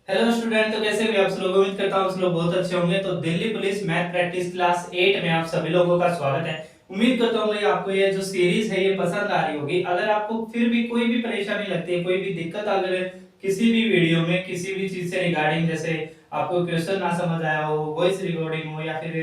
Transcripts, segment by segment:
Hello student, तो कैसे भी आप सब लोग? उम्मीद करता हूँ आप सब लोग बहुत अच्छे होंगे। तो Delhi police math practice class 8 में आप सभी लोगों का स्वागत है। उम्मीद करता हूँ भाई आपको ये जो सीरीज है ये पसंद आ रही होगी। अगर आपको फिर भी कोई भी परेशानी लगती है, कोई भी दिक्कत अगर किसी भी वीडियो में किसी भी चीज से रिगार्डिंग, जैसे आपको क्वेश्चन ना समझ आया हो, वॉइस रिकॉर्डिंग हो या फिर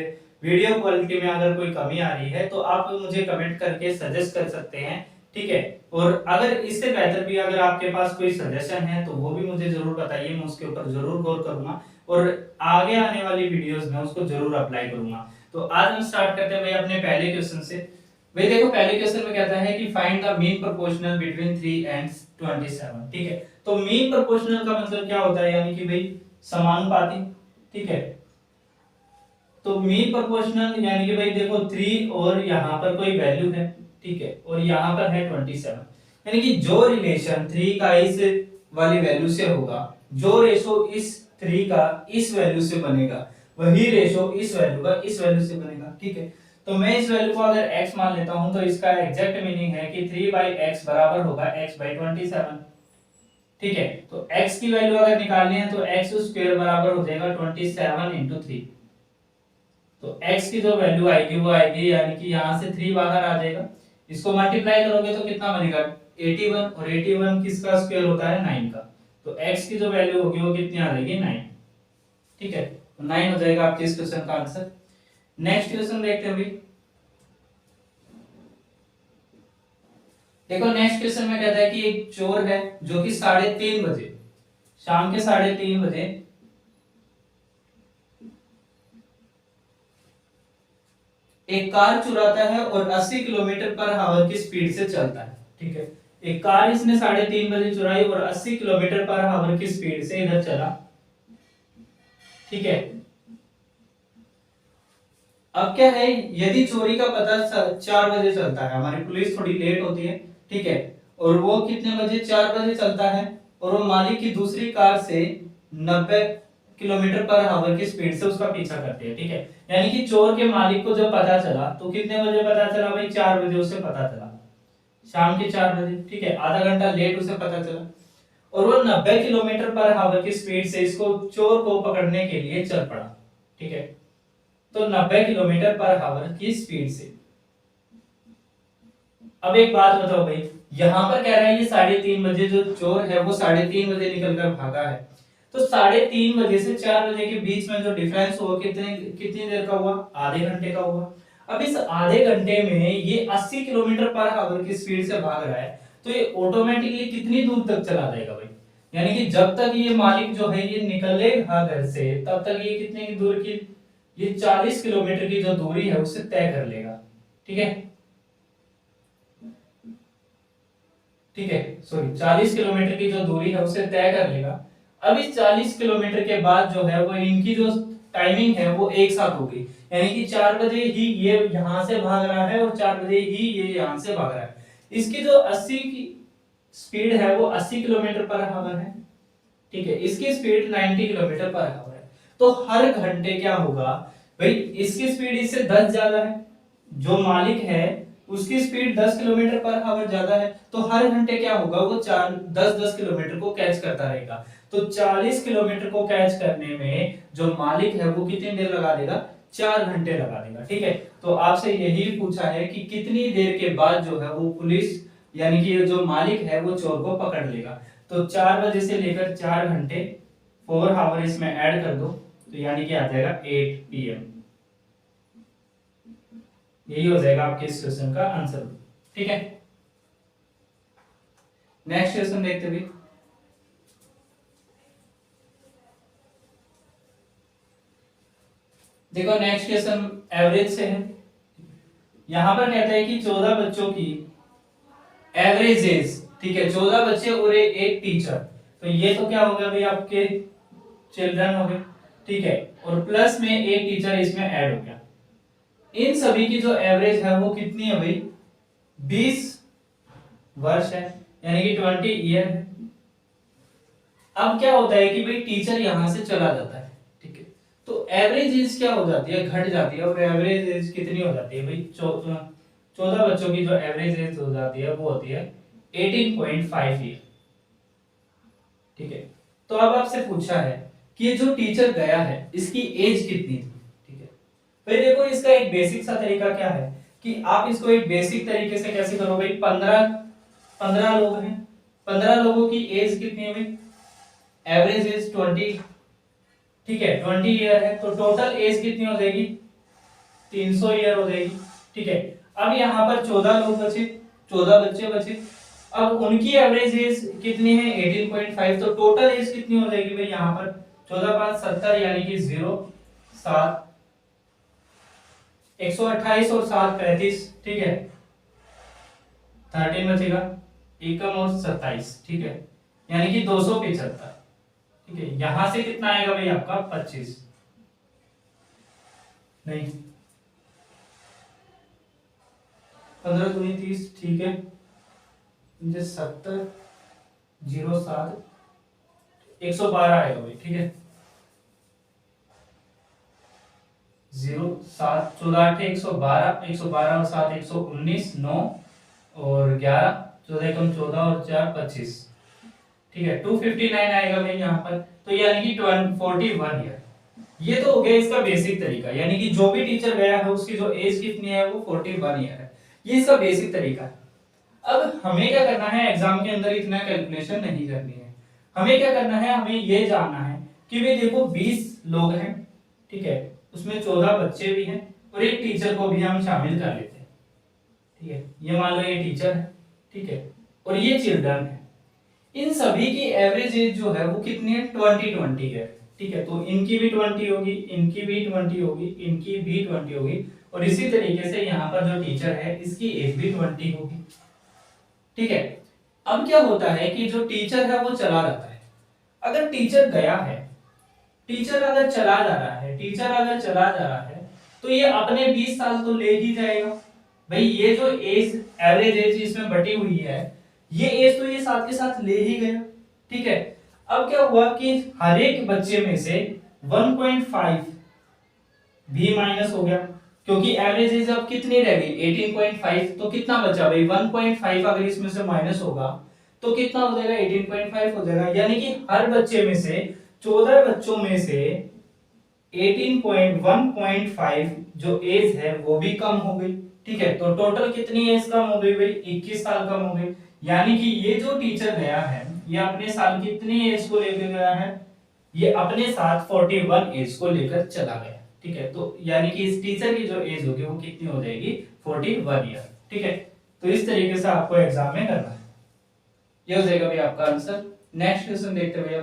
वीडियो क्वालिटी में अगर कोई कमी आ रही है, तो आप मुझे कमेंट करके सजेस्ट कर सकते हैं। ठीक है। और अगर इससे बेहतर भी अगर आपके पास कोई सजेशन है तो वो भी मुझे जरूर बताइए, मैं उसके ऊपर जरूर गौर करूंगा और आगे आने वाली वीडियोस में उसको जरूर अप्लाई करूंगा। तो आज हम स्टार्ट करते हैं भाई अपने पहले क्वेश्चन से। भाई देखो, पहले क्वेश्चन में कहता है कि find the mean proportional between 3 and 27। ठीक है। तो मीन प्रोपोर्शनल का मतलब क्या होता है, यानी कि भाई समानुपाती। ठीक है। तो मीन प्रोपोर्शनल यानी कि भाई देखो 3 और यहाँ पर कोई वैल्यू है। ठीक है। और यहाँ पर है 27, यानी कि जो रिलेशन 3 का इस वाली वैल्यू से होगा, जो रेशो इस 3 का इस वैल्यू से बनेगा, वही रेशो इस वैल्यू का इस वैल्यू से बनेगा। ठीक है। तो मैं इस वैल्यू को अगर x मान लेता हूं तो इसका एग्जैक्ट मीनिंग है कि 3/x बराबर होगा x/27। ठीक है। तो x की वैल्यू अगर निकालनी है तो x स्क्वायर बराबर हो जाएगा 27 × 3। तो x की जो वैल्यू आएगी वो आएगी, यानी कि यहाँ से 3 बाहर आ जाएगा। इसको मल्टीप्लाई करोगे तो कितना बनेगा 81, और 81 किसका स्क्वायर होता है 9 का। तो x की जो वैल्यू होगी वो कितनी आ जाएगी 9। ठीक है। तो 9 हो जाएगा आपके इस क्वेश्चन का आंसर। नेक्स्ट क्वेश्चन देखते हैं भाई। देखो नेक्स्ट क्वेश्चन में कहता है कि एक चोर है जो कि 3:30 बजे, शाम के 3:30 बजे एक कार चुराता है और 80 किलोमीटर पर आवर की स्पीड से चलता है। ठीक है। एक कार इसने 3:30 बजे चुराई और 80 किलोमीटर पर आवर की स्पीड से इधर चला। ठीक है। अब क्या है, यदि चोरी का पता 4 बजे चलता है, हमारी पुलिस थोड़ी लेट होती है। ठीक है। और वो कितने बजे 4 बजे चलता है, और वो मालिक की दूसरी कार से 90 किलोमीटर पर आवर की स्पीड से उसका पीछा करती है। ठीक है। यानी कि चोर के मालिक को जब पता चला तो कितने बजे पता चला भाई, 4 बजे उसे पता चला, शाम के 4 बजे। ठीक है। आधा घंटा लेट उसे पता चला, और वो 90 किलोमीटर पर आवर की स्पीड से इसको चोर को पकड़ने के लिए चल पड़ा। ठीक है। तो 90 किलोमीटर पर आवर की स्पीड से। अब एक बात बताओ भाई, यहां पर कह रहा है ये 3:30 बजे जो चोर है वो 3:30 बजे निकल कर भागा है। तो 3:30 बजे से 4 बजे के बीच में जो डिफरेंस हुआ कितनी देर का हुआ, आधे घंटे का हुआ। अब इस आधे घंटे में ये 80 किलोमीटर पर आवर की स्पीड से भाग रहा है, तो ये ऑटोमेटिकली कितनी दूर तक चला जाएगा भाई। यानी कि जब तक ये मालिक जो है ये निकलेगा घर से, तब तक ये कितने की दूर की, ये 40 किलोमीटर की जो दूरी है उसे तय कर लेगा। ठीक है। ठीक है, सॉरी 40 किलोमीटर की जो दूरी है उसे तय कर लेगा। अब इस 40 किलोमीटर के बाद जो है वो इनकी जो टाइमिंग है वो एक साथ होगी, यानी कि 4 बजे ही ये यहां से भाग रहा है और 4 बजे ही ये यहां से भाग रहा है। इसकी जो 80 की स्पीड है वो 80 किलोमीटर पर आवर है। ठीक है। इसकी स्पीड 90 किलोमीटर पर आवर है। तो हर घंटे क्या होगा भाई, इसकी स्पीड इससे 10 ज्यादा है, जो मालिक है उसकी स्पीड 10 किलोमीटर पर आवर ज्यादा है, तो हर घंटे क्या होगा वो 10-10 किलोमीटर को कैच करता रहेगा। तो 40 किलोमीटर को कैच करने में जो मालिक है वो कितनी देर लगा देगा, 4 घंटे लगा देगा। ठीक है। तो आपसे यही पूछा है कि कितनी देर के बाद जो है वो पुलिस यानी कि जो मालिक है वो चोर को पकड़ लेगा। तो 4 बजे से लेकर 4 घंटे, 4 आवर इसमें ऐड कर दो, तो यानी कि आ जाएगा 8 PM। यही हो जाएगा आपके इस क्वेश्चन का आंसर। ठीक है। नेक्स्ट क्वेश्चन देखते भी। देखो नेक्स्ट क्वेश्चन एवरेज से है। यहां पर कहता है कि 14 बच्चों की एवरेज एज। ठीक है। 14 बच्चे और एक टीचर, तो ये तो क्या हो गया भाई, आपके चिल्ड्रन हो गए। ठीक है। और प्लस में एक टीचर इसमें ऐड हो गया। इन सभी की जो एवरेज है वो कितनी है भाई, 20 वर्ष है, यानी कि 20 ईयर है। अब क्या होता है कि भाई टीचर यहां से चला जाता है। ठीक है। तो एवरेज एज क्या हो जाती है, घट जाती है, और एवरेज एज कितनी हो जाती है भाई, 14 बच्चों की जो एवरेज एज हो जाती है वो होती है 18.5 ईयर। ठीक है। तो अब आपसे पूछा है कि ये जो टीचर गया है इसकी एज कितनी थी, ठीक है। भाई देखो इसका एक बेसिक सा तरीका क्या है कि आप इसको एक बेसिक तरीके से कैसे करो भाई, 15 लोग हैं, 15 लोगों की एज कितनी है भाई, एवरेज एज 20, ठीक है 20 ईयर है, तो टोटल एज कितनी हो जाएगी 300 ईयर हो जाएगी, ठीक है। अब यहाँ पर 14 लोग बचे, 14 बच्चे बचे, अब उनकी एवरेज एज कितनी है 18.5, तो टोटल एज कितनी हो जाएगी भाई यहाँ पर 14 5 70 यानी कि 0 7 128 और 7 35, ठीक है 13 बचेगा, एकम और 27, ठीक है यानी कि 275, ठीक है। यहां से कितना आएगा भाई आपका 25 नहीं 15 दूनी 30, ठीक है 70 0 7 112 आएगा भाई, ठीक है 0 7 14 8 112 112 और 7 119 9 और 11 14 एकम 14 और 4 25, ठीक है 259 आएगा भाई यहाँ पर, तो यानी कि 41 ईयर। ये तो हो गया इसका बेसिक तरीका, यानी कि जो भी टीचर गया है उसकी जो एज कितनी है वो 41 ईयर है, ये इसका बेसिक तरीका है। अब हमें क्या करना है, एग्जाम के अंदर इतना कैलकुलेशन नहीं करनी है, हमें क्या करना है, हमें ये जानना है कि भाई देखो 20 लोग हैं, ठीक है उसमें 14 बच्चे भी हैं और एक टीचर को भी हम शामिल कर लेते हैं, ठीक है ये मान लो ये टीचर है, ठीक है और ये चिल्ड्रन है, इन सभी की एवरेज एज जो है वो कितनी है 20 है, ठीक है तो इनकी भी 20 होगी, इनकी भी 20 होगी, इनकी भी 20 होगी और इसी तरीके से यहाँ पर जो टीचर है इसकी एज भी 20 होगी, ठीक है। अब क्या होता है कि जो टीचर है वो चला जाता है, अगर टीचर गया है, टीचर अगर चला जा रहा है, टीचर अगर चला जा रहा है तो ये अपने 20 साल तो ले ही जाएगा भाई, ये जो एज एवरेज एज इसमें बटी हुई है ये एज तो ये साथ के साथ ले ही गया, ठीक है। अब क्या हुआ कि हर एक बच्चे में से 1.5 भी माइनस हो गया, क्योंकि एवरेज एज अब कितनी रह गई 18.5, तो कितना बचा भाई 1.5 अगर इसमें से माइनस होगा तो कितना हो जाएगा 18.5 हो जाएगा, यानी कि हर बच्चे में से 14 बच्चों में से 18.1.5 जो एज है वो भी कम हो गई, ठीक है तो टोटल कितनी एज कम हो गई भाई 21 साल कम हो गई, यानी कि ये जो टीचर गया है ये अपने साल कितनी एज को लेकर गया है, ये अपने साथ 41 एज को लेकर चला गया, ठीक है तो यानी कि इस टीचर की जो एज होगी वो कितनी हो जाएगी 41 ईयर, ठीक है। तो इस तरीके से आपको एग्जाम में करना है, ये हो जाएगा भाई आपका आंसर। नेक्स्ट क्वेश्चन देखते हैं भैया,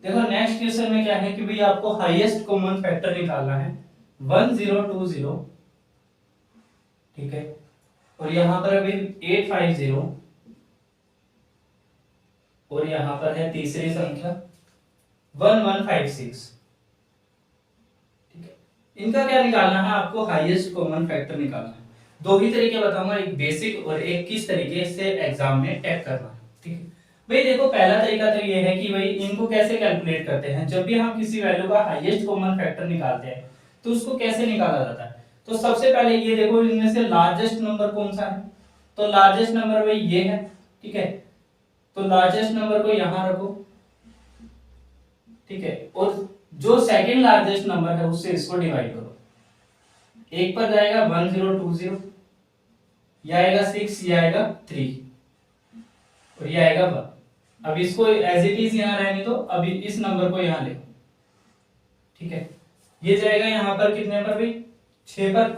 देखो नेक्स्ट क्वेश्चन में क्या है कि भाई आपको हाईएस्ट कॉमन फैक्टर निकालना है 1020, ठीक है और यहां पर अभी 850 और यहां पर है तीसरी संख्या 1156, ठीक है इनका क्या निकालना है, आपको हाईएस्ट कॉमन फैक्टर निकालना है। दो ही तरीके बताऊंगा, एक बेसिक और एक किस तरीके से एग्जाम में टैग करना है, ठीक है भाई। देखो पहला तरीका तो ये है कि भाई इनको कैसे कैलकुलेट करते हैं, जब भी हम किसी वैल्यू का हाईएस्ट कॉमन फैक्टर निकालते हैं तो उसको कैसे निकाला जाता है, तो सबसे पहले ये देखो इनमें से लार्जेस्ट नंबर कौन सा है, तो लार्जेस्ट नंबर भाई ये है, ठीक है तो लार्जेस्ट नंबर को यहां रखो, ठीक है और जो सेकंड लार्जेस्ट नंबर है उससे इसको डिवाइड करो, एक पर जाएगा 1020, यह आएगा 6, यह आएगा 3 और ये आएगा 1। अब इसको एज इट इज यहां रहने दो, अभी इस नंबर को यहां ले, ठीक है ये जाएगा यहां पर कितने पर भाई 6 पर,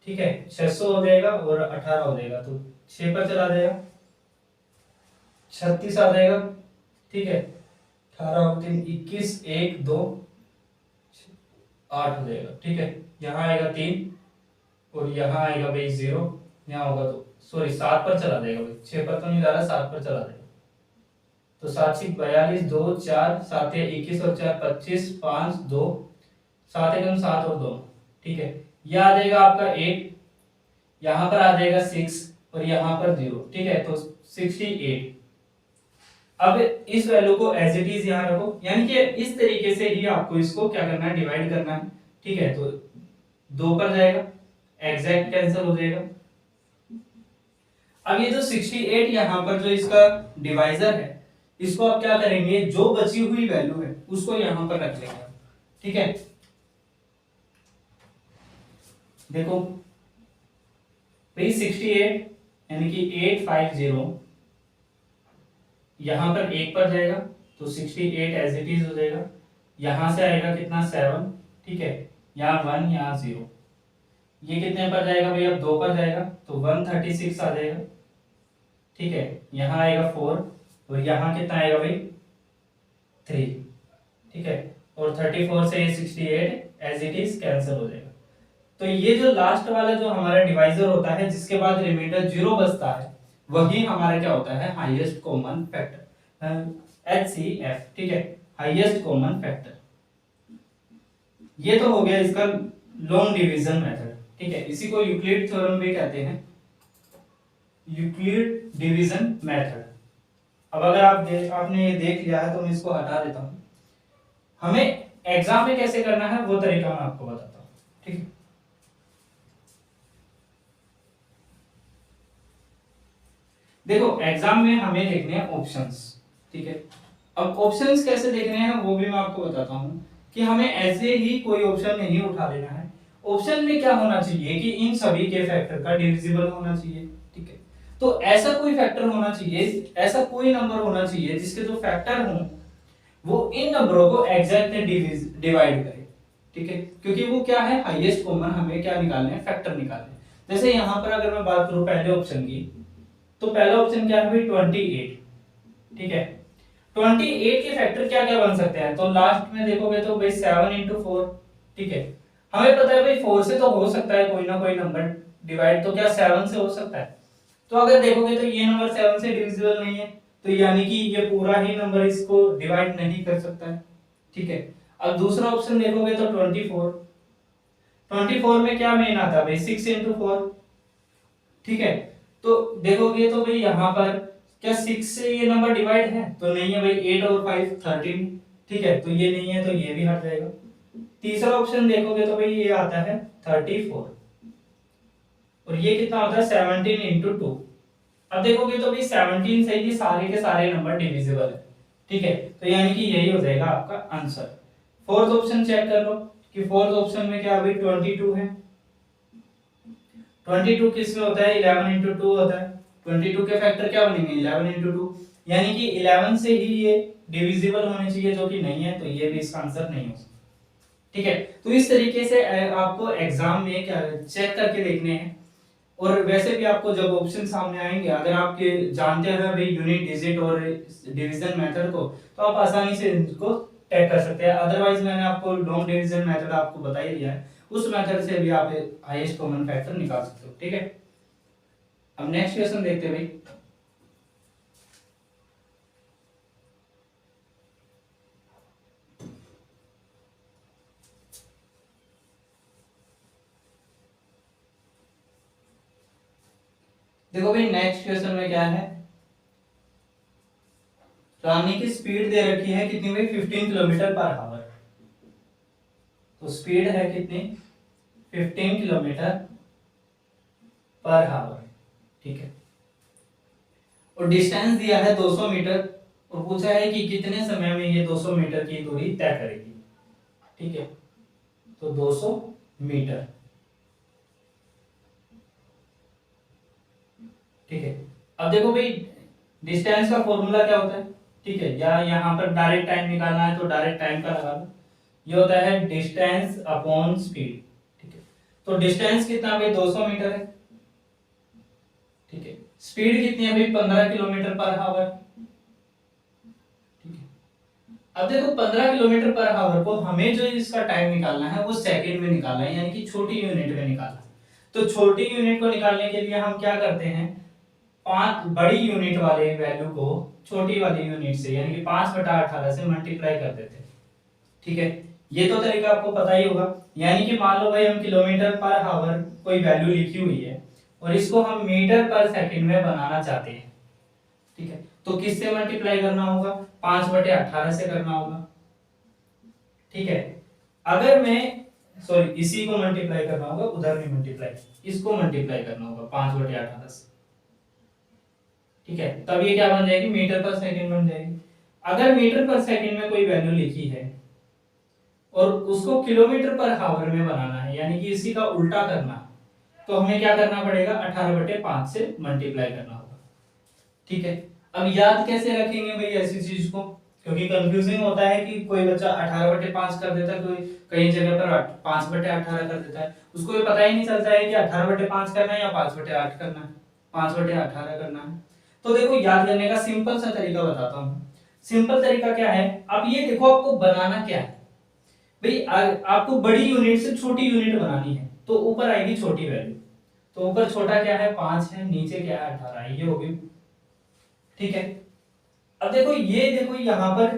ठीक है 600 हो जाएगा और 18 हो जाएगा तो 6 पर चला जाएगा, 36 आ जाएगा, ठीक है 18 और 3 21 1 2 8 हो जाएगा, ठीक है यहाँ आएगा 3 और यहाँ आएगा भाई 0, यहाँ होगा तो सॉरी 7 पर चला जाएगा भाई, 6 पर तो नहीं जा रहा 7 पर चला जाएगा, तो 7 6 42 2 4 7 21 और 4 25 5 2 7 एकम 7 और 2, ठीक है ये आ जाएगा आपका 8, यहाँ पर आ जाएगा 6 और यहाँ पर 0, ठीक है तो 68। अब इस वैल्यू को एज इट इज यहाँ रखो, यानी कि इस तरीके से ही आपको इसको क्या करना है डिवाइड करना है, ठीक है, तो 2 पर जाएगा, एग्जैक्ट कैंसिल हो जाएगा। अब ये जो 68 यहाँ पर जो इसका डिवाइजर है, इसको आप क्या करेंगे, जो बची हुई वैल्यू है उसको यहाँ पर रख लेंगे। ठीक है, देखो भाई 68 यानी कि 850 यहां पर 1 पर जाएगा तो 68 एज इट इज हो जाएगा। यहां से आएगा कितना 7, ठीक है, यहाँ 1 यहाँ 0, ये कितने पर जाएगा भाई, अब 2 पर जाएगा तो 136 आ जाएगा। ठीक है, यहाँ आएगा 4 और यहाँ कितना आएगा भाई 3। ठीक है, और 34 से ये 68 एज इट इज कैंसिल हो जाएगा। तो ये जो लास्ट वाला जो हमारा डिवाइजर होता है जिसके बाद रिमाइंडर 0 बचता है, वही हमारा क्या होता है, हाईएस्ट कॉमन फैक्टर, HCF। ठीक है, हाईएस्ट कॉमन फैक्टर। ये तो हो गया इसका लॉन्ग डिवीजन मेथड। ठीक है, इसी को यूक्लिड थ्योरम भी कहते हैं, यूक्लिड डिवीजन मेथड। अब अगर आपने ये देख लिया है तो मैं इसको हटा देता हूं। हमें एग्जाम में कैसे करना है वो तरीका मैं आपको बताता हूं। ठीक है, देखो एग्जाम में हमें देखने हैं ऑप्शंस। ठीक है, अब ऑप्शंस कैसे देखने हैं वो भी मैं आपको बताता हूं कि हमें ऐसे ही कोई ऑप्शन नहीं उठा लेना है। ऑप्शन में क्या होना चाहिए कि इन सभी के फैक्टर का डिविजिबल होना चाहिए। ठीक है, तो ऐसा कोई फैक्टर होना चाहिए, ऐसा कोई नंबर होना चाहिए जिसके जो फैक्टर हों वो इन नंबरों को एग्जैक्टली डिवाइड करे। ठीक है, क्योंकि वो क्या है, हाईएस्ट कॉमन हमें क्या निकालने हैं, फैक्टर निकालने हैं। जैसे यहाँ पर अगर मैं बात करूं पहले ऑप्शन की, तो पहला ऑप्शन क्या है भाई 28। ठीक है, 28 के फैक्टर क्या क्या बन सकते हैं, तो लास्ट में देखोगे तो भाई 7 into 4। ठीक है, हमें पता है भाई 4 से तो हो सकता है कोई ना कोई नंबर डिवाइड, तो क्या 7 से हो सकता है। तो अगर देखोगे तो ये नंबर 7 से डिविजिबल नहीं है, तो यानी कि ये पूरा ही नंबर इसको डिवाइड नहीं कर सकता है। ठीक है, अब दूसरा ऑप्शन देखोगे तो 24। 24 में क्या मेन आता है भाई 6 into 4। ठीक है, तो देखोगे तो भाई यहाँ पर क्या 6 से ये नंबर डिवाइड है, तो नहीं है भाई, 8 और 5 13। ठीक है, तो ये नहीं है तो ये भी हट जाएगा। तीसरा ऑप्शन देखोगे तो भाई ये आता है 34 और ये कितना होता है 17 into 2। अब देखोगे तो भाई 17 से ये सारे के सारे नंबर डिविजिबल है। ठीक है, तो यानी कि यही हो जाएगा आपका आंसर। फोर्थ ऑप्शन चेक कर लो कि फोर्थ ऑप्शन में क्या अभी 22 है। 22 किस में होता है, 11 into 2 होता है। 22 के फैक्टर क्या बनेंगे 11 into 2, यानी कि 11 से ही ये डिविजिबल होने चाहिए, जो कि नहीं है, तो ये भी इसका आंसर नहीं हो सकता। ठीक है, तो इस तरीके से आपको एग्जाम में क्या चेक करके देखने हैं। और वैसे भी आपको जब ऑप्शन सामने आएंगे, अगर आपके जानते हैं भाई यूनिट डिजिट और डिवीजन मेथड को, तो आप आसानी से इनको टैग कर सकते हैं। अदरवाइज मैंने आपको लॉन्ग डिवीजन मेथड आपको बता ही दिया है, उस मेथड से भी आप हाईएस्ट कॉमन फैक्टर निकाल सकते हो। ठीक है, अब नेक्स्ट क्वेश्चन देखते हैं भाई। देखो भाई नेक्स्ट क्वेश्चन में क्या है, रानी की स्पीड दे रखी है कितनी भाई 15 किलोमीटर पर आवर। तो स्पीड है कितनी 15 किलोमीटर पर आवर। ठीक है, और डिस्टेंस दिया है 200 मीटर और पूछा है कि कितने समय में ये 200 मीटर की दूरी तय करेगी। ठीक है, तो 200 मीटर। ठीक है, अब देखो भाई डिस्टेंस का फॉर्मूला क्या होता है। ठीक है, या यहाँ पर डायरेक्ट टाइम निकालना है तो डायरेक्ट टाइम का लगा लो, ये होता है डिस्टेंस अपॉन स्पीड। ठीक है, तो डिस्टेंस कितना भाई 200 मीटर है। ठीक है, स्पीड कितनी है भाई 15 किलोमीटर पर आवर। ठीक है, अब देखो 15 किलोमीटर पर आवर को हमें जो इसका टाइम निकालना है वो सेकंड में निकालना है, यानी कि छोटी यूनिट में निकालना है। तो छोटी यूनिट को निकालने के लिए हम क्या करते हैं, 5 बड़ी यूनिट वाले वैल्यू को छोटी वाली यूनिट से यानी कि 5/18 से मल्टीप्लाई कर देते हैं। ठीक है, ये तो तरीका आपको पता ही होगा। यानी कि मान लो भाई हम किलोमीटर पर आवर कोई वैल्यू लिखी हुई है और इसको हम मीटर पर सेकंड में बनाना चाहते हैं। ठीक है, तो किससे मल्टीप्लाई करना होगा, 5/18 से करना होगा। ठीक है, अगर मैं सॉरी इसी को मल्टीप्लाई करना होगा, उधर भी मल्टीप्लाई, इसको मल्टीप्लाई करना होगा 5/18 से। ठीक है, तब ये क्या बन जाएगी, मीटर पर सेकंड बन जाएगी। अगर मीटर पर सेकंड में कोई वैल्यू लिखी है और उसको किलोमीटर पर हावर में बनाना है, यानी कि इसी का उल्टा करना है, तो हमें क्या करना पड़ेगा, 18/5 से मल्टीप्लाई करना होगा। ठीक है, अब याद कैसे रखेंगे भाई ऐसी चीज को, क्योंकि कंफ्यूजिंग होता है कि कोई बच्चा 18/5 कर देता है, कोई कई जगह पर 5/18 कर देता है, उसको ये पता ही नहीं चलता है कि 18/5 करना है या 5/8 करना है, 5/18 करना है। तो देखो याद करने का सिंपल सा तरीका बताता हूँ। सिंपल तरीका क्या है, अब ये देखो आपको बनाना क्या है भाई, आपको बड़ी यूनिट से छोटी यूनिट बनानी है, तो ऊपर आएगी छोटी वैल्यू, तो ऊपर छोटा क्या है 5 है, नीचे क्या है 18, ये हो गई। ठीक है, अब देखो ये देखो यहाँ पर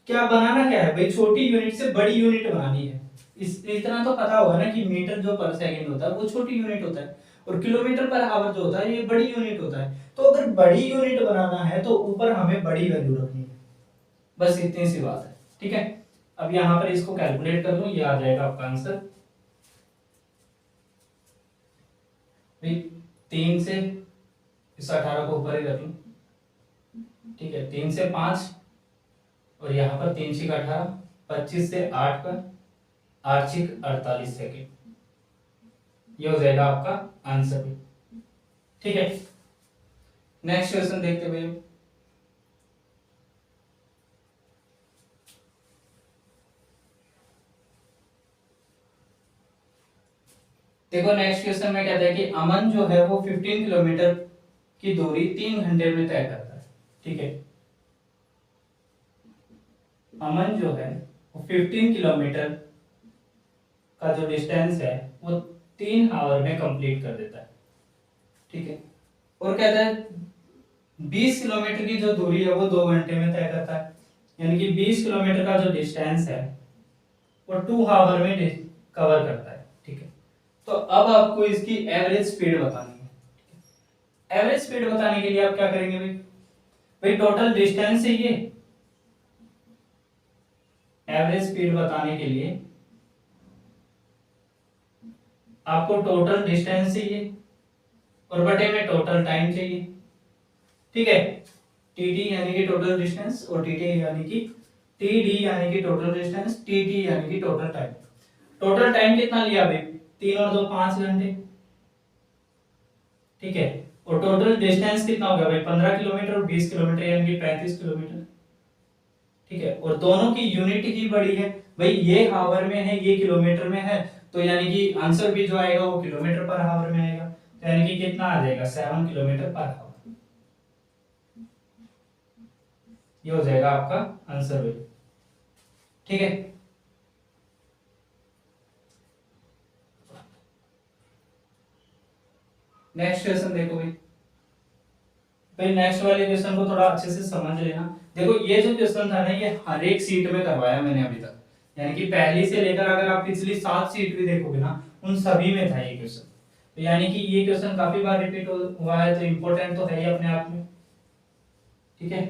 क्या बनाना क्या है भाई, छोटी यूनिट से बड़ी यूनिट बनानी है। इस इतना तो पता होगा ना कि मीटर जो पर सेकंड होता है वो छोटी यूनिट होता है, और किलोमीटर पर आवर जो होता है ये बड़ी यूनिट होता है। तो अगर बड़ी यूनिट बनाना है तो ऊपर हमें बड़ी वैल्यू रखनी है, बस इतनी सी बात है। ठीक है, अब यहाँ पर इसको कैलकुलेट कर लूं, ये आ जाएगा आपका आंसर। 3 से इस 18 को ऊपर ही रख लूं। ठीक है, 3 से 5 और यहाँ पर 3 छिक 18, 25 से 8 पर 8 छिक 48 सेकेंड, ये हो जाएगा आपका आंसर भी। ठीक है, नेक्स्ट क्वेश्चन देखते हुए, देखो नेक्स्ट क्वेश्चन में कहता है कि अमन जो है वो 15 किलोमीटर की दूरी 3 घंटे में तय करता है। ठीक है, अमन जो है वो 15 किलोमीटर का जो डिस्टेंस है वो 3 आवर में कंप्लीट कर देता है। ठीक है, और कहता है 20 किलोमीटर की जो दूरी है वो 2 घंटे में तय करता है, यानी कि 20 किलोमीटर का जो डिस्टेंस है वो 2 आवर में कवर करता है। ठीक है, तो अब आपको इसकी एवरेज स्पीड बतानी है। एवरेज स्पीड बताने के लिए आप क्या करेंगे भाई, भाई टोटल डिस्टेंस है ये, एवरेज स्पीड बताने के लिए आपको टोटल डिस्टेंस चाहिए और बटे में टोटल टाइम चाहिए। ठीक है, टीटी यानी कि टोटल डिस्टेंस और टीटी यानी कि टीडी यानी कि टोटल डिस्टेंस, टीटी यानी कि टोटल टाइम। टोटल टाइम कितना लिया भाई, 3 और 2 5 घंटे। ठीक है, और टोटल डिस्टेंस कितना हो गया भाई, 15 किलोमीटर और 20 किलोमीटर यानी कि 35 किलोमीटर। ठीक है, और दोनों की यूनिट ही बड़ी है भाई, ये हावर में है ये किलोमीटर में है, तो यानी कि आंसर भी जो आएगा वो किलोमीटर पर हावर में आएगा, तो यानी कि कितना आ जाएगा 7 किलोमीटर पर हावर, ये हो जाएगा आपका आंसर भाई। ठीक है, नेक्स्ट क्वेश्चन देखो भाई, भाई नेक्स्ट वाले क्वेश्चन को थोड़ा अच्छे से समझ लेना। देखो ये जो क्वेश्चन था ना ये हर एक सीट में करवाया मैंने अभी तक, यानी कि पहली से लेकर अगर आप पिछली 7 सीट भी देखोगे ना उन सभी में था ये क्वेश्चन, तो यानी कि ये क्वेश्चन काफी बार रिपीट हुआ है, तो इंपॉर्टेंट तो है ही अपने आप में। ठीक है,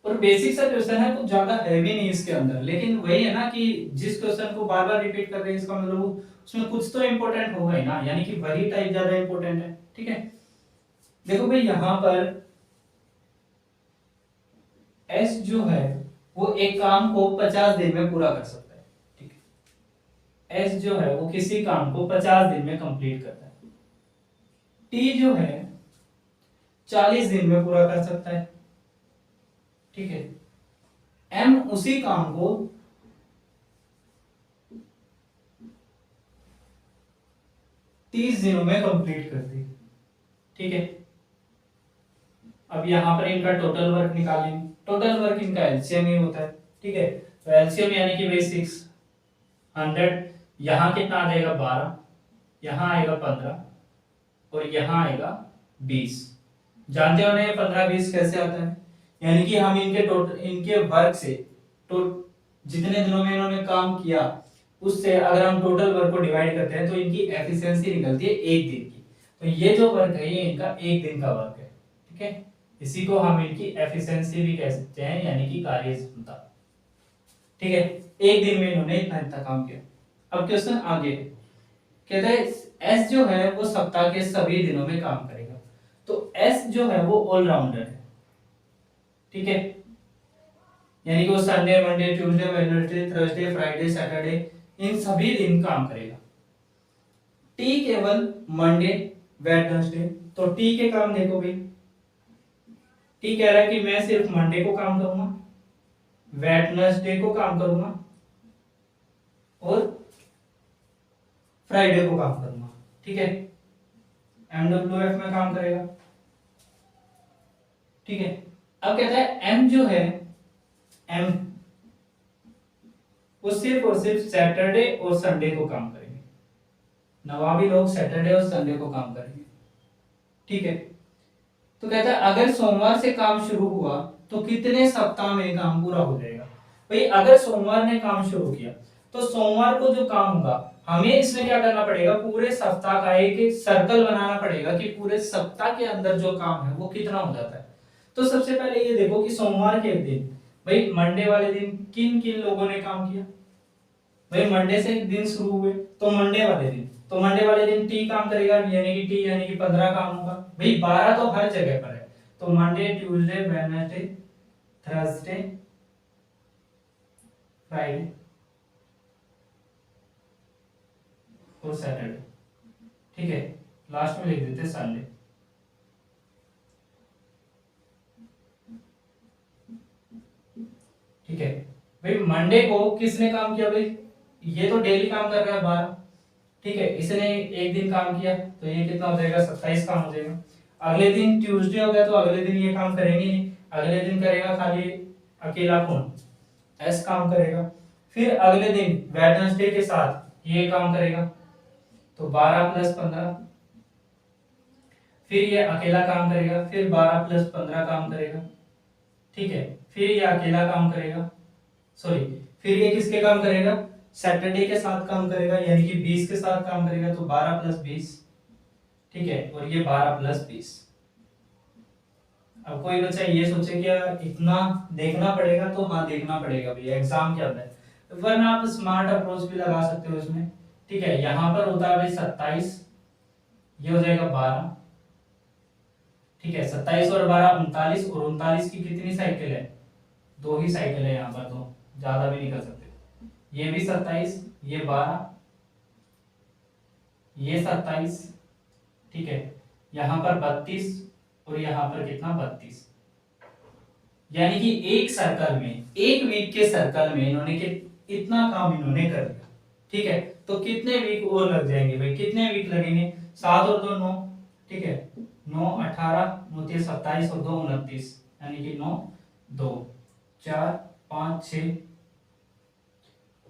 और बेसिक सा क्वेश्चन है, कुछ ज्यादा हैवी नहीं इसके अंदर, लेकिन वही है ना कि जिस क्वेश्चन को बार बार रिपीट कर रहे हैं इसका मतलब उसमें कुछ तो इंपॉर्टेंट होगा ही ना, यानी कि वही टाइप ज्यादा इंपॉर्टेंट है। ठीक है, देखो भाई यहां पर एस जो है वो एक काम को 50 दिन में पूरा कर सकता है। ठीक है, एस जो है वो किसी काम को 50 दिन में कंप्लीट करता है। टी जो है 40 दिन में पूरा कर सकता है। ठीक है, एम उसी काम को 30 दिनों में कंप्लीट करती है। ठीक है, अब यहां पर इनका टोटल वर्क निकालेंगे, टोटल वर्क इनका एलसीएम ही होता है। ठीक है, तो एलसीएम यानी कि भाई 600, यहां कितना आ जाएगा 12, यहां आएगा 15 और यहां आएगा 20। जानते हो ना ये 15 20 कैसे आता है, यानी कि हम इनके टोटल इनके वर्क से तो जितने दिनों में इन्होंने काम किया उससे अगर हम टोटल वर्क को डिवाइड करते हैं तो इनकी एफिशिएंसी निकलती है एक दिन की, तो ये जो वर्क है ये इनका एक दिन का वर्क है। ठीक है, इसी को हम इनकी एफिशिएंसी भी कह सकते हैं, यानी कि कार्य क्षमता। ठीक है, एक दिन में इन्होंने इतना इतना काम किया। अब क्वेश्चन आगे कहता है एस जो है वो सप्ताह के सभी दिनों में काम करेगा। तो एस जो है वो ऑलराउंडर है, ठीक है, यानी कि वो Sunday Monday Tuesday Wednesday Thursday Friday Saturday इन सभी दिन काम करेगा। टी केवल मंडे वेडनेसडे, तो टी के काम देखो भाई, टी कह रहा है कि मैं सिर्फ मंडे को काम करूंगा, वेडनेसडे को काम करूंगा और फ्राइडे को काम करूंगा, ठीक है, एमडब्ल्यूएफ में काम करेगा, ठीक है। अब कहता है एम जो है, एम वो सिर्फ और सिर्फ सैटरडे और संडे को काम करेंगे, नवाबी लोग सैटरडे और संडे को काम करेंगे, ठीक है। तो कहता है अगर सोमवार से काम शुरू हुआ तो कितने सप्ताह में काम पूरा हो जाएगा। भाई अगर सोमवार ने काम शुरू किया तो सोमवार को जो काम होगा हमें इसमें क्या करना पड़ेगा, पूरे सप्ताह का एक सर्कल बनाना पड़ेगा कि पूरे सप्ताह के अंदर जो काम है वो कितना हो जाता है। तो सबसे पहले ये देखो कि सोमवार के दिन, भाई मंडे वाले दिन किन किन लोगों ने काम किया, भाई मंडे से दिन शुरू हुए तो मंडे वाले दिन, तो मंडे वाले दिन टी काम करेगा, यानी कि टी यानी कि 15 काम होगा। भाई 12 तो हर जगह पर है, तो Monday Tuesday Wednesday Thursday Friday और सैटरडे, ठीक है, लास्ट में लिख देते संडे। ठीक है, भाई मंडे को किसने काम किया, भाई ये तो डेली काम कर रहा है 12, ठीक है, इसने एक दिन काम किया तो ये कितना हो जाएगा, 27 काम हो जाएगा। अगले दिन ट्यूसडे हो गया तो अगले दिन ये काम करेंगे नहीं, अगले दिन करेगा खाली अकेला कौन, एस काम करेगा। फिर अगले दिन वेडनेसडे के साथ ये काम करेगा तो 12 + 15, फिर ये अकेला काम करेगा, फिर 12 + 15 काम करेगा, ठीक है, फिर ये अकेला काम करेगा, सॉरी फिर ये किसके काम करेगा, सैटरडे के साथ काम करेगा, यानी कि 20 के साथ काम करेगा, तो 12 + 20, ठीक है, और ये 12 + 20। अब कोई बच्चा ये सोचे क्या इतना देखना पड़ेगा, तो हाँ देखना पड़ेगा भैया एग्जाम के अंदर, वरना आप स्मार्ट अप्रोच भी लगा सकते हो इसमें, ठीक है। यहाँ पर होता है भाई 27, ये हो जाएगा 12, ठीक है, 27 और 12 39, और 39 की कितनी साइकिल है, 2 ही साइकिल है यहाँ पर, तो ज्यादा भी नहीं कर सकते। ये भी 27, ये 12, ये 27, ठीक है, यहाँ पर 32 और यहाँ पर कितना 32, यानी कि एक सर्कल में, एक वीक के सर्कल में इन्होंने इतना काम इन्होंने कर दिया, ठीक है। तो कितने वीक और लग जाएंगे भाई, कितने वीक लगेंगे, 7 और 2 9, ठीक है, 9 18 9 3 27 और 2 29, यानी कि 9 2 4 5 6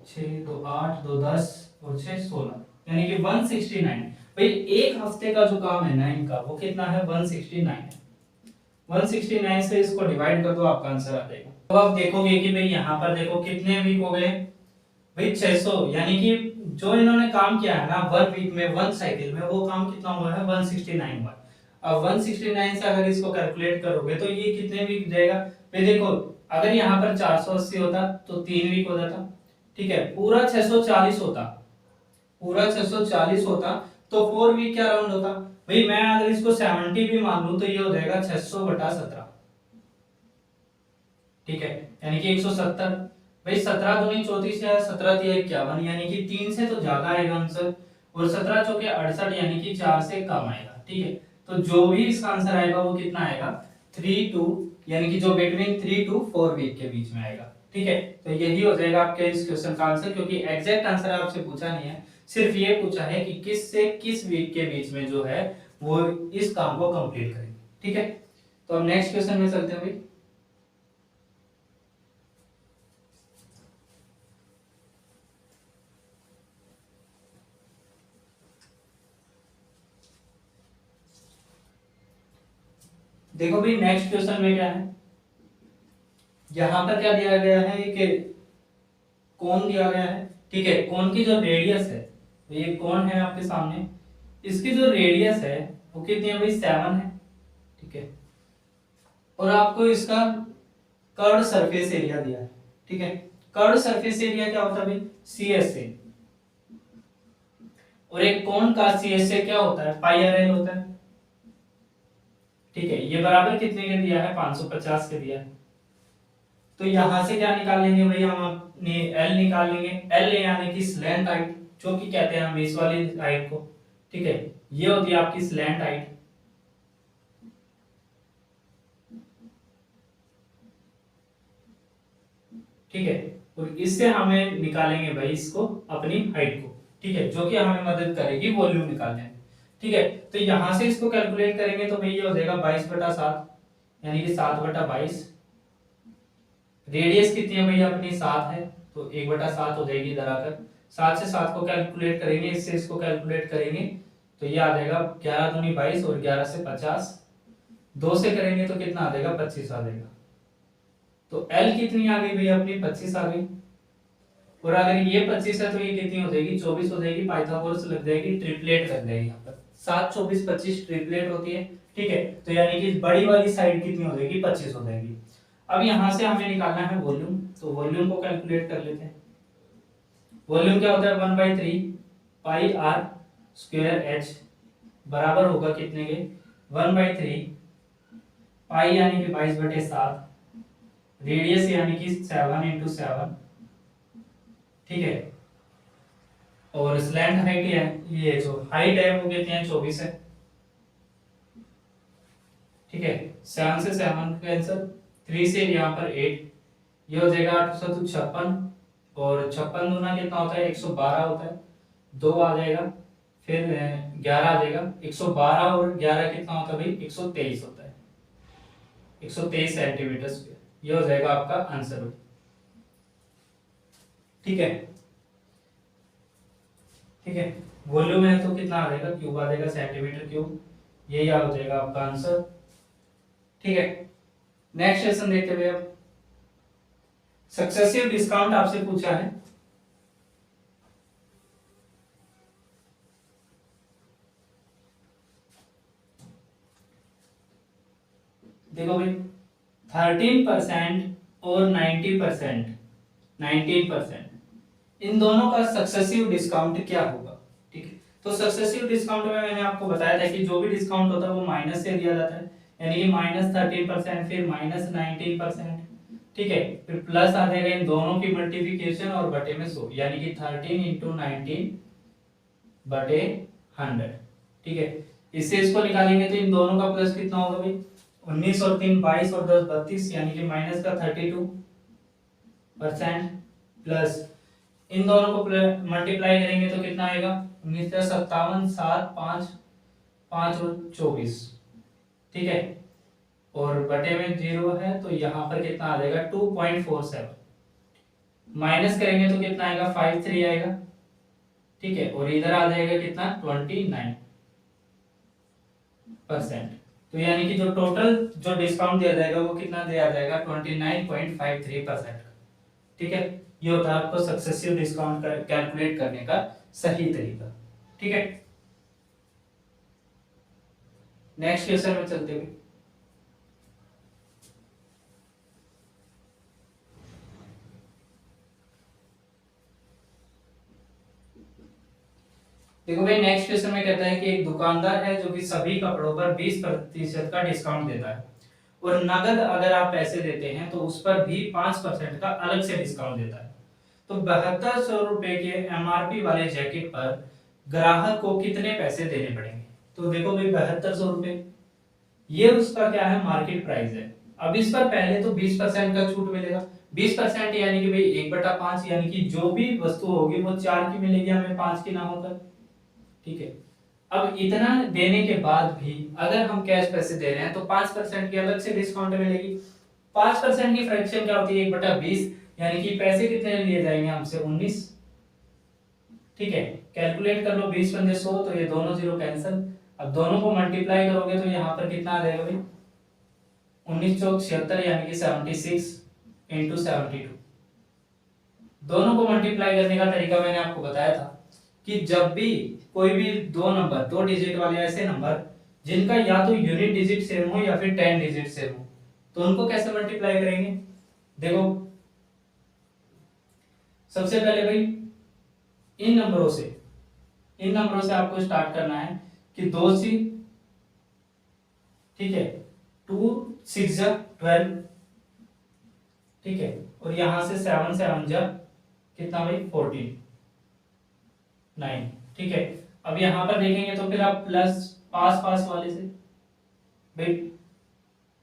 6 2 8 2 10 और 6 16, यानी कि 169। भाई एक हफ्ते का जो काम है ना इनका वो कितना है, 169 है। 169 से इसको डिवाइड कर दो, आपका आंसर आ जाएगा। तो आप देखोगे कि भाई यहाँ पर देखो कितने वीक हो गए, भाई 600, यानी कि जो इन्होंने काम किया है ना 1 वीक में 1 साइकिल में, वो काम कितना हुआ है, 169 हुआ। अब 169 से अगर इसको कैलकुलेट करोगे तो ये कितने वीक जाएगा, भाई देखो अगर यहाँ पर 480 होता तो 3 वीक हो जाता, ठीक है, पूरा 640 होता, पूरा 640 होता तो 4 वीक क्या राउंड होता, भाई मैं अगर इसको 70 भी मान लूं तो ये हो जाएगा 600/17, ठीक है, यानी कि 170। भाई 17 दूनी 34 है, 17 तिया 51, यानी कि 3 से तो ज्यादा आएगा आंसर, और 17 चौके 68, यानी कि 4 से कम आएगा, ठीक है। तो जो भी इसका आंसर आएगा वो कितना आएगा, 3 टू, यानी कि जो बिटवीन 3 to 4 वीक के बीच में आएगा, ठीक है। तो यही हो जाएगा आपके इस क्वेश्चन का आंसर, क्योंकि एग्जैक्ट आंसर आपसे पूछा नहीं है, सिर्फ ये पूछा है कि किस से किस वीक के बीच में जो है वो इस काम को कंप्लीट करेंगे, ठीक है। तो अब नेक्स्ट क्वेश्चन में चलते हैं भाई। देखो भाई नेक्स्ट क्वेश्चन में क्या है, यहां पर क्या दिया गया है कि कोण दिया गया है, ठीक है, कोण की जो रेडियस है, तो ये कोण है आपके सामने, इसकी जो रेडियस है वो कितनी है भाई 7 है, ठीक है, और आपको इसका कर्व्ड सरफेस एरिया दिया है, ठीक है। कर्व्ड सरफेस एरिया क्या होता है भाई, CSA, और एक कोण का सी एस से क्या होता है, पाई आर एल होता है। ठीक है, ये बराबर कितने के दिया है, 550 के दिया है। तो यहां से क्या निकाल लेंगे भाई, हम अपने एल निकाल लेंगे। एल यानी कि स्लैंट हाइट, जो कि कहते हैं हम इस वाली हाइट को। ठीक है, ये होती है आपकी स्लैंट हाइट। ठीक है, और इससे हमें निकालेंगे भाई इसको, अपनी हाइट को। ठीक है, जो कि हमें मदद करेगी वॉल्यूम निकालने में। ठीक है, तो यहां से इसको कैलकुलेट करेंगे तो भाई ये हो जाएगा 22/7, यानी कि 7/22। रेडियस कितनी है भैया अपनी, 7 है, तो 1/7 हो जाएगी इधर आकर। 7 से 7 को कैलकुलेट करेंगे, इससे इसको कैलकुलेट करेंगे तो ये आ जाएगा 11 दूनी 22 और 11 से 50, 2 से करेंगे तो कितना आ जाएगा, 25 आ जाएगा। तो L कितनी आ गई भैया अपनी, 25 आ गई। और अगर ये 25 है तो ये कितनी हो जाएगी, 24 हो जाएगी। पाइथागोरस लग जाएगी, ट्रिपलेट लग जाएगी यहाँ पर, 7 24 25 ट्रिपलेट होती है। ठीक है, तो यानी कि बड़ी वाली साइड कितनी हो जाएगी, 25 हो जाएगी। अब यहाँ से हमें निकालना है वॉल्यूम, तो वॉल्यूम को कैलकुलेट कर लेते हैं। वॉल्यूम क्या होता है, 1/3 पाई आर स्क्वायर एच बराबर होगा कितने के, 1/3 पाई यानी कि 22/7, रेडियस यानी कि 7 × 7। ठीक है, और स्लैंट हाइट है, ये जो हाइट है वो कितनी है, 24 है। ठीक है, 7 से 7 कैंसिल, 3 से यहाँ पर 8, ये हो जाएगा 856। और 56 दूना कितना होता है, 112 होता है, 2 आ जाएगा, फिर 11 आ जाएगा। 112 और 11 कितना होता है भाई, 123 होता है, 123 सेंटीमीटर स्क्वायर। ये हो जाएगा आपका आंसर। ठीक है, ठीक है, वॉल्यूम है तो कितना आ जाएगा, क्यूब आ जाएगा, सेंटीमीटर क्यूब। यही आ जाएगा आपका आंसर। ठीक है, नेक्स्ट क्वेश्चन देखते हुए अब सक्सेसिव डिस्काउंट आपसे पूछा है। देखो भाई, 13% और 90%, 19%, इन दोनों का सक्सेसिव डिस्काउंट क्या होगा। ठीक है, तो सक्सेसिव डिस्काउंट में मैंने आपको बताया था कि जो भी डिस्काउंट होता है वो माइनस से दिया जाता है, यानी कि -13%, फिर -19%। ठीक है, फिर प्लस आ जाएगा इन दोनों की मल्टीप्लिकेशन और बटे में 100, यानी कि 13 × 19/100। ठीक है, इससे इसको निकालेंगे तो इन दोनों का प्लस कितना होगा भाई, 19 और 3 22 और 10 32, यानी कि माइनस का 32%, प्लस इन दोनों को मल्टीप्लाई करेंगे तो कितना आएगा, 19 × 57, 7 5 5 और 24। ठीक है, और बटे में 0 है तो यहाँ पर कितना आ जाएगा, 2.47। माइनस करेंगे तो कितना आएगा, 53 आएगा। ठीक है, और इधर आ जाएगा कितना, 29%। तो यानी कि जो टोटल जो डिस्काउंट दिया जाएगा वो कितना दिया जाएगा, 29.53%। ठीक है, ये होता है आपको सक्सेसिव डिस्काउंट कैलकुलेट करने का सही तरीका। ठीक है, नेक्स्ट क्वेश्चन में चलते हुए देखो भाई, नेक्स्ट क्वेश्चन में कहता है कि एक दुकानदार है जो कि सभी कपड़ों पर 20% का डिस्काउंट देता है, और नगद अगर आप पैसे देते हैं तो उस पर भी 5% का अलग से डिस्काउंट देता है। तो 7200 रुपए के एमआरपी वाले जैकेट पर ग्राहक को कितने पैसे देने पड़ेंगे। तो देखो भाई, 7200 रुपए ये उसका क्या है, मार्केट प्राइस है। अब इस पर पहले तो 20% का छूट मिलेगा। 20% यानी कि भाई 1/5, यानी कि जो भी वस्तु होगी वो 4 की मिलेगी हमें, 5 की ना होकर। ठीक है, अब इतना देने के बाद भी अगर हम कैश पैसे दे रहे हैं तो 5% की अलग से डिस्काउंट मिलेगी। 5% की फ्रैक्शन क्या होती है, 1/20, यानी कि पैसे कितने लिए जाएंगे हमसे, 19। ठीक है, कैलकुलेट कर लो, 20 पंजे 100, तो ये दोनों जीरो कैंसिल। अब दोनों को मल्टीप्लाई करोगे तो यहाँ पर कितना आ जाएगा भाई, 19 चौक 76, यानी कि 76 × 72। दोनों को मल्टीप्लाई करने का तरीका मैंने आपको बताया था कि जब भी कोई भी दो नंबर, 2 डिजिट वाले ऐसे नंबर जिनका या तो यूनिट डिजिट सेम हो या फिर 10 डिजिट सेम हो, तो उनको कैसे मल्टीप्लाई करेंगे। देखो, सबसे पहले भाई इन नंबरों से इन नंबरों से आपको स्टार्ट करना है कि 2 सी, ठीक है, 2 6 जा 12, ठीक है, और यहां से 7 7 जा कितना भाई 14 9, ठीक है। अब यहां पर देखेंगे तो फिर आप प्लस पास पास वाले से भाई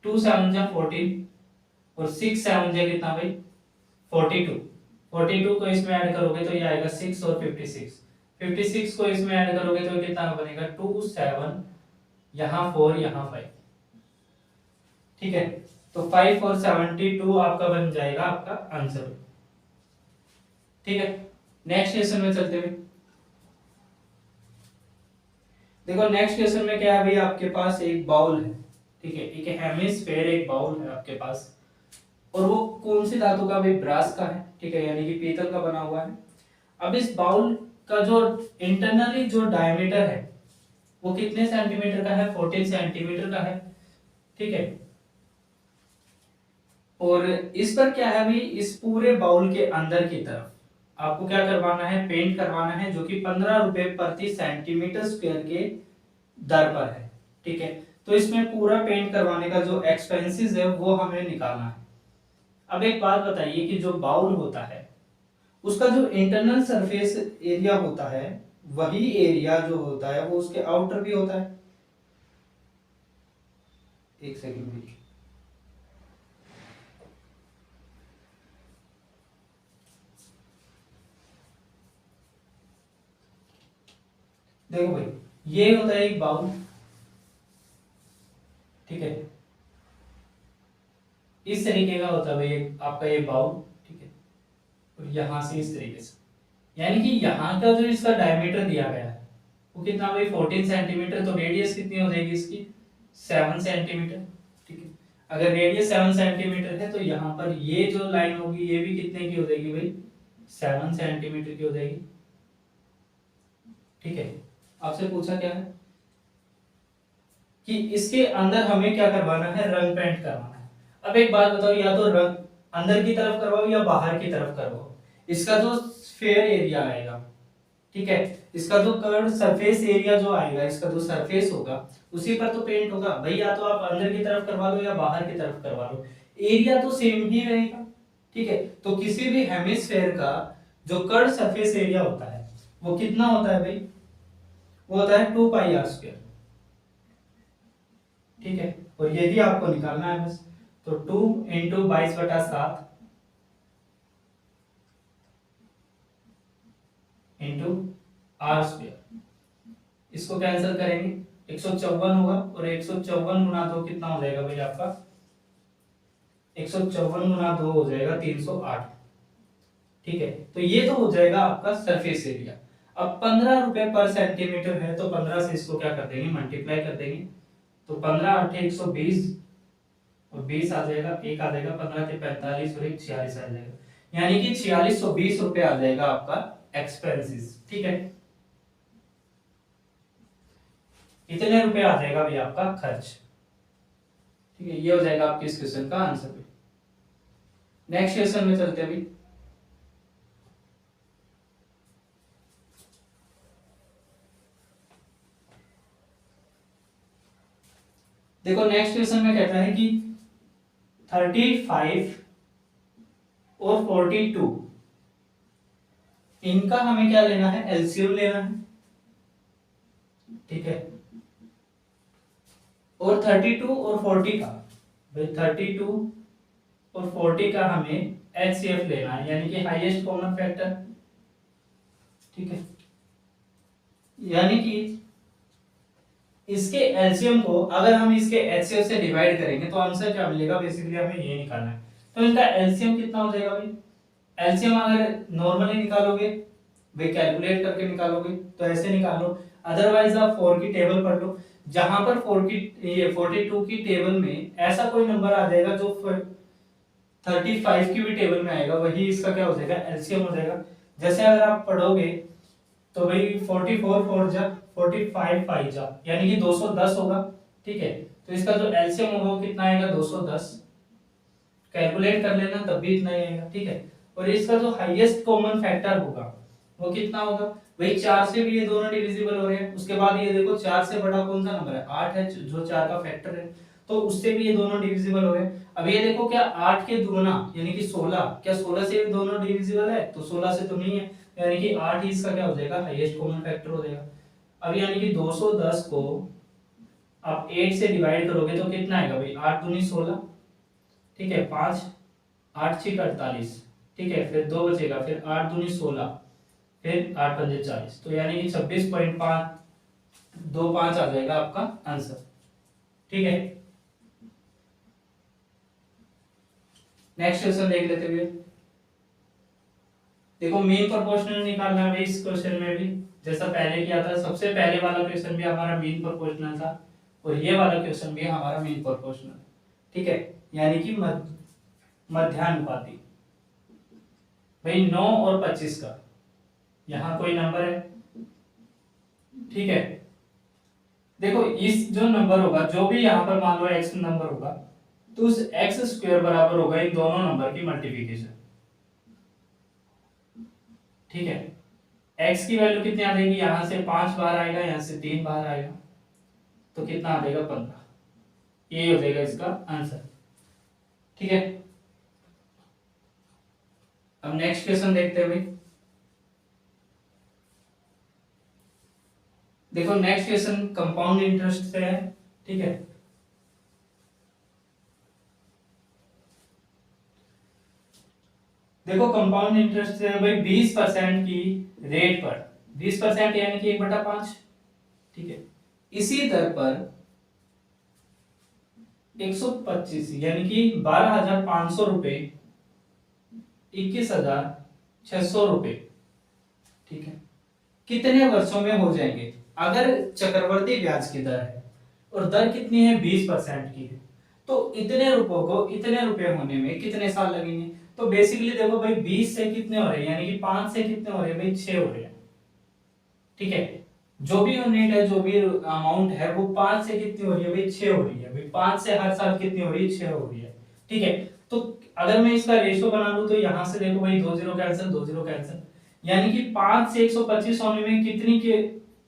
2 7 जा 14 और 6 7 जा कितना भाई 42, 42 को इसमें ऐड करोगे तो ये आएगा 6 और 56, 56 को इसमें ऐड करोगे तो कितना बनेगा 2 7, यहाँ 4 यहाँ 5, ठीक है। तो 5 और 72 आपका बन जाएगा आपका आंसर, ठीक है। नेक्स्ट क्वेश्चन में चलते हुए देखो, नेक्स्ट क्वेश्चन में क्या है भाई, आपके पास एक बाउल है, ठीक है, एक हेमिस्फेयर एक बाउल है आपके पास, और वो कौन सी धातु का भाई, ब्रास का है, ठीक है, यानी कि पीतल का बना हुआ है। अब इस बाउल का जो इंटरनली जो डायमीटर है वो कितने सेंटीमीटर का है, 14 सेंटीमीटर का है, ठीक है। और इस पर क्या है भाई, इस पूरे बाउल के अंदर की तरफ आपको क्या करवाना है, पेंट करवाना है, जो कि 15 रुपए प्रति सेंटीमीटर स्क्वायर के दर पर है, ठीक है। तो इसमें पूरा पेंट करवाने का जो एक्सपेंसेस है वो हमें निकालना है। अब एक बात बताइए कि जो बाउल होता है उसका जो इंटरनल सरफेस एरिया होता है वही एरिया जो होता है वो उसके आउटर भी होता है। एक सेकंड भाई, देखो भाई, ये होता है एक बाउल, ठीक है, इस तरीके का होता है भाई आपका ये बाउल, ठीक है, और यहां से इस तरीके से, यानी कि यहाँ का जो इसका डायमीटर दिया गया है वो कितना भाई 14 सेंटीमीटर, तो रेडियस कितनी हो जाएगी इसकी 7 सेंटीमीटर, ठीक है। अगर रेडियस 7 सेंटीमीटर है तो यहाँ पर ये जो लाइन होगी ये भी कितने की हो जाएगी भाई 7 सेंटीमीटर की हो जाएगी, ठीक है। आपसे पूछा क्या है कि इसके अंदर हमें क्या करवाना है, रंग पेंट करवाना है। अब एक बात बताओ, या तो रंग अंदर की तरफ करवाओ या बाहर की तरफ करवाओ, इसका जो स्फेयर एरिया आएगा, ठीक है, इसका जो कर्व सरफेस एरिया जो आएगा, इसका जो सरफेस होगा उसी पर तो पेंट होगा भाई, या तो आप अंदर की तरफ करवा लो या बाहर की तरफ करवा लो, एरिया तो सेम ही रहेगा, ठीक है। तो किसी भी हेमिस्फेयर का जो कर्व सरफेस एरिया होता है वो कितना होता है भाई, वो होता है 2 पाई आर स्क्वायर, ठीक है। और यही आपको निकालना है बस, तो 2 इंटू 22/7 इंटू आर स्क्वायर, इसको कैंसिल करेंगे 154 होगा, और 154 गुना 2 कितना हो जाएगा भाई आपका, 154 गुना 2 हो जाएगा 308, ठीक है। तो ये तो हो जाएगा आपका सरफेस एरिया। अब 15 रुपए पर सेंटीमीटर है तो 15 से इसको क्या कर देंगे, मल्टीप्लाई कर देंगे, तो 15 8 120 और 20 आ जाएगा, एक आ जाएगा, 15 के 45 और एक 46 आ जाएगा, यानी कि 4620 रुपए आ जाएगा आपका एक्सपेंसेस, ठीक है। इतने रुपए आ जाएगा भाई आपका खर्च, ठीक है। ये हो जाएगा आपके इस क्वेश्चन का आंसर। नेक्स्ट क्वेश्चन में चलते हैं अभी। देखो, नेक्स्ट क्वेश्चन में कहता है कि 35 और 42 इनका हमें क्या लेना है, एलसीएम लेना है, ठीक है। और 32 और 40 का भाई 32 और 40 का हमें एचसीएफ लेना है, यानी कि हाईएस्ट कॉमन फैक्टर, ठीक है। यानी कि इसके एलसीएम को अगर हम इसके एचसीएफ से डिवाइड करेंगे तो आंसर क्या मिलेगा, बेसिकली हमें ये निकालना है। तो इनका एलसीएम कितना हो जाएगा भाई, एलसीएम अगर नॉर्मली निकालोगे भाई, कैलकुलेट करके निकालोगे तो ऐसे निकालो, अदरवाइज आप 4 की टेबल पढ़ लो, जहां पर 4 की ये 42 की टेबल में ऐसा कोई नंबर आ जाएगा जो 35 की भी टेबल में आएगा, वही इसका क्या हो जाएगा, एलसीएम हो जाएगा। जैसे अगर आप पढ़ोगे तो भाई 44 4 जा 45 5 जा, यानी कि 210 होगा, ठीक है। तो इसका जो एलसीएम होगा वो कितना आएगा, 210, कैलकुलेट कर लेना तब भी इतना ही आएगा, ठीक है। और इसका जो हाईएस्ट कॉमन फैक्टर होगा वो कितना होगा, भाई 4 से भी ये दोनों डिविजिबल हो रहे हैं। उसके बाद ये देखो 4 से बड़ा कौन सा नंबर है, 8 है, जो 4 का फैक्टर है, तो उससे भी ये दोनों डिविजिबल हो रहे हैं। अब ये देखो क्या 8 के दुगुना यानी कि 16, क्या 16 से भी दोनों डिविजिबल है, तो 16 से तो नहीं है, यानी कि 8 ही इसका क्या हो जाएगा, हाईएस्ट कॉमन फैक्टर हो जाएगा। अब यानी कि 210 को आप 8 से डिवाइड करोगे तो कितना आएगा भाई, 8 दूनी 16, ठीक है, 5, 8 6 48, ठीक है, फिर 2 बचेगा, फिर 8 दूनी 16, फिर 8 पंजे 40, तो यानी कि 26.525 आ जाएगा आपका आंसर। ठीक है, नेक्स्ट क्वेश्चन देख लेते हुए। देखो मीन प्रोपोर्शनल निकालना है इस क्वेश्चन में भी, जैसा पहले किया था। सबसे पहले वाला क्वेश्चन भी हमारा मीन प्रोपोर्शनल था, और ये वाला क्वेश्चन भी हमारा मीन प्रोपोर्शनल, ठीक है, यानी कि मध्यानुपाती। भाई 9 और 25 का यहाँ कोई नंबर है, ठीक है, देखो इस जो नंबर होगा, जो भी यहाँ पर मान लो x नंबर होगा, तो उस x स्क्वायर बराबर होगा इन दोनों नंबर की मल्टीप्लिकेशन, ठीक है। x की वैल्यू कितनी आ जाएगी, यहाँ से 5 बार आएगा, यहाँ से 3 बार आएगा, तो कितना आ जाएगा 15, ये हो जाएगा इसका आंसर, ठीक है। अब नेक्स्ट क्वेश्चन देखते हैं भाई। देखो नेक्स्ट क्वेश्चन कंपाउंड इंटरेस्ट से है, ठीक है। देखो कंपाउंड इंटरेस्ट से है भाई 20% की रेट पर, 20% यानी कि 1/5, ठीक है, इसी दर पर 125 यानी कि 12,500 रुपए, 21,600 रुपए, ठीक है, कितने वर्षों में हो जाएंगे। अगर चक्रवर्ती ब्याज की दर है और दर कितनी है, 20% की है, तो इतने रुपयों को इतने रुपए होने में कितने साल लगेंगे। तो बेसिकली देखो भाई 20 से कितने हो रहे हैं, यानी कि 5 से कितने हो रहे हैं भाई, 6 हो रहे हैं, ठीक है। जो भी यूनिट है, जो भी अमाउंट है, वो 5 से कितनी हो रही है भाई, 6 हो रही है भाई, 5 से हर साल कितनी हो रही है, 6 हो रही है, ठीक है। तो अगर मैं इसका रेशियो बना लूं तो यहां से देखो भाई 2 जीरो कैंसिल, 2 जीरो कैंसिल, यानी कि 5 से 125 होने में कितनी के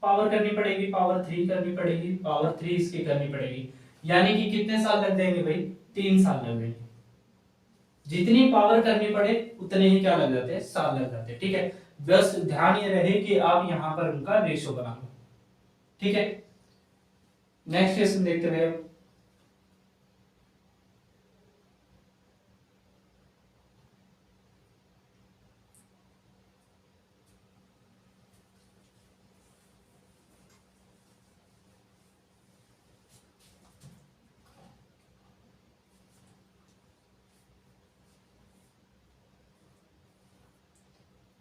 पावर करनी पड़ेगी, पावर 3 करनी पड़ेगी, पावर 3 इसकी करनी पड़ेगी, यानी कि कितने साल लग जाएंगे भाई, 3 साल लग जाएंगे। जितनी पावर करनी पड़े उतने ही क्या लग जाते हैं, साल लग जाते हैं, ठीक है। बस ध्यान ये रहे कि आप यहां पर उनका रेशियो बना लो, ठीक है। नेक्स्ट क्वेश्चन देखते हुए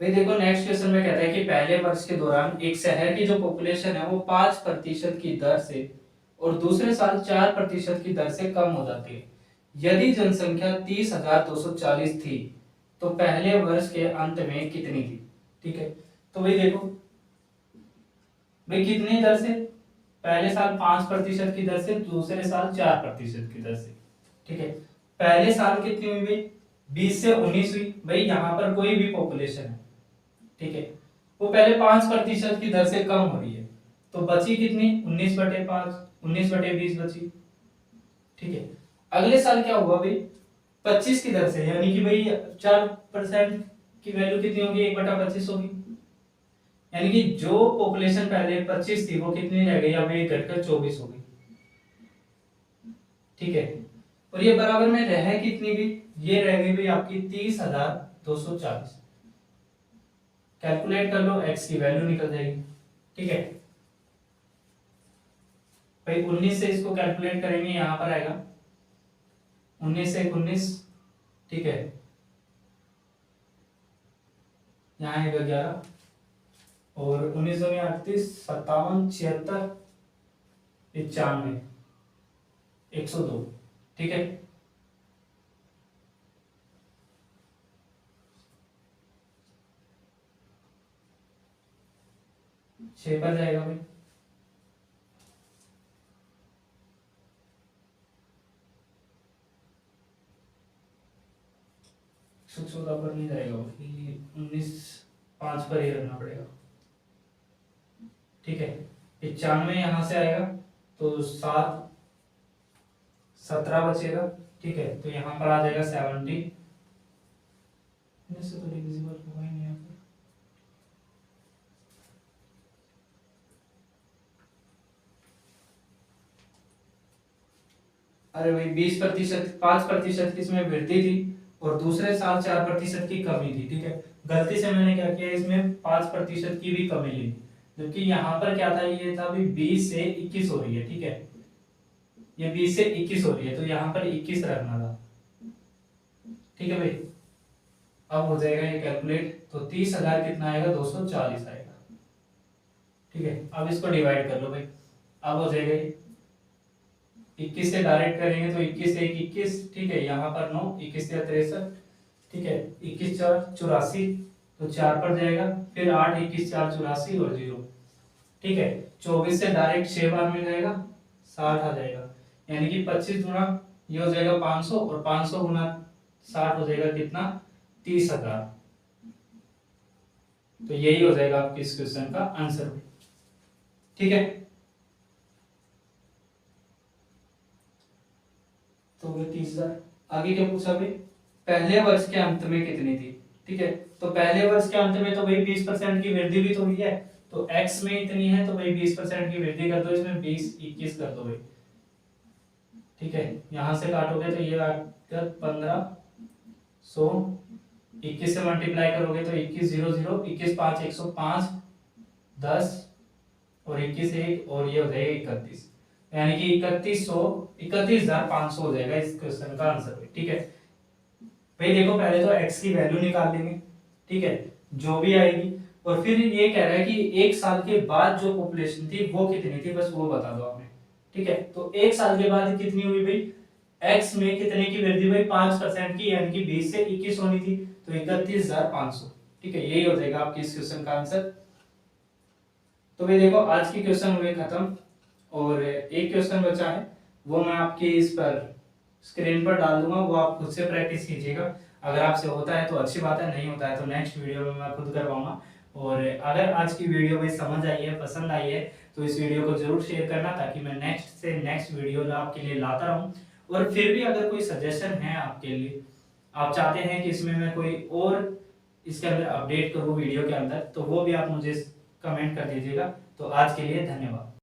भाई देखो नेक्स्ट क्वेश्चन में कहता है कि पहले वर्ष के दौरान एक शहर की जो पॉपुलेशन है वो 5% की दर से और दूसरे साल 4% की दर से कम हो जाती है। यदि जनसंख्या 30,240 थी तो पहले वर्ष के अंत में कितनी थी, ठीक है। तो भाई देखो भाई कितनी दर से, पहले साल 5% की दर से, दूसरे साल 4% की दर से, ठीक है। पहले साल कितनी हुई भाई, 20 से 19 हुई, भाई यहाँ पर कोई भी पॉपुलेशन है, ठीक है, वो पहले 5% की दर से कम हो रही है, तो बची कितनी, 19/5, 19/20 बची, ठीक है। अगले साल क्या हुआ भाई, 25 की दर से, यानी कि भाई 4% की वैल्यू कितनी होगी, 1/25 होगी, यानी कि जो पॉपुलेशन पहले 25 थी वो कितनी रह गई, अब ये घटकर 24 हो गई, ठीक है। और ये बराबर में रह कितनी भी, ये रह गई भाई आपकी 30,240, कैलकुलेट कर लो, x की वैल्यू निकल जाएगी, ठीक है। भाई 19 से इसको कैलकुलेट करेंगे, यहां पर आएगा 19 से 19, ठीक है, यहाँ आएगा 11, और 19 दूनी 38, 57, 76, 95, 102, ठीक है। 6 पर जाएगा भाई, 114 पर नहीं जाएगा भाई, 19 5 पर ही रखना पड़ेगा, ठीक है। 95 यहाँ से आएगा तो 7 17 बचेगा, ठीक है। तो यहाँ पर आ जाएगा 70, इससे तो डिविजिबल होगा ही नहीं यहाँ पर। अरे भाई 20%, 5% की इसमें वृद्धि थी और दूसरे साल 4% की कमी थी, ठीक है। गलती से मैंने क्या किया, इसमें 5% की भी कमी ली, जबकि यहाँ पर क्या था, ये था अभी 20 से 21 हो रही है, ठीक है। ये 20 से 21 हो रही है तो यहाँ पर 21 रखना था, ठीक है भाई। अब हो जाएगा ये कैलकुलेट, तो 30,000 कितना आएगा, 240 आएगा, ठीक है। अब इसको डिवाइड कर लो भाई, अब हो जाएगा ये 21 से डायरेक्ट करेंगे तो 21 से 21, ठीक है। यहाँ पर 9, 21 से 63, ठीक है। 21 4 84, तो 4 पर जाएगा, फिर 8 21 4 84 और 0, ठीक है। 24 से डायरेक्ट 6 बार मिल जाएगा, 60 आ जाएगा, यानी कि 25 गुना ये हो जाएगा 500 और 500 गुना 60 हो जाएगा कितना, 30,000। तो यही हो जाएगा आपके इस क्वेश्चन का आंसर, ठीक है। तो वो 30,000। आगे क्या पूछा भाई, पहले वर्ष के अंत में कितनी थी, ठीक है। तो पहले वर्ष के अंत में तो भाई 20% की वृद्धि भी तो हुई है, तो x में इतनी है तो भाई 20% की वृद्धि कर दो, इसमें 20 21 कर दो भाई, ठीक है। यहां से काटोगे तो ये आकर 1500, 21 से मल्टीप्लाई करोगे तो 21 0 0, 21 5 105, 10 और 21 1 और ये हो जाएगा 31, यानी कि 31,500 हो जाएगा इस क्वेश्चन का आंसर, ठीक है भाई। देखो पहले तो x की वैल्यू निकाल लेंगे, ठीक है, जो भी आएगी, और फिर ये कह रहा है कि एक साल के बाद जो पॉपुलेशन थी वो कितनी थी, बस वो बता दो हमें, ठीक है। तो एक साल के बाद कितनी हुई भाई, x में कितने की वृद्धि हुई, 5% की, यानी कि 20 से 21 होनी थी, तो 31,500, ठीक है। यही हो जाएगा आपके इस क्वेश्चन का आंसर। तो भाई देखो आज की क्वेश्चन हुए खत्म, और एक क्वेश्चन बचा है, वो मैं आपके इस पर स्क्रीन पर डाल दूंगा, वो आप खुद से प्रैक्टिस कीजिएगा। अगर आपसे होता है तो अच्छी बात है, नहीं होता है तो नेक्स्ट वीडियो में मैं खुद करवाऊंगा। और अगर आज की वीडियो में समझ आई है, पसंद आई है, तो इस वीडियो को जरूर शेयर करना, ताकि मैं नेक्स्ट से नेक्स्ट वीडियो आपके लिए लाता रहूं। और फिर भी अगर कोई सजेशन है आपके लिए, आप चाहते हैं कि इसमें मैं कोई और इसके अंदर अपडेट करूं वीडियो के अंदर, तो वो भी आप मुझे कमेंट कर दीजिएगा। तो आज के लिए धन्यवाद।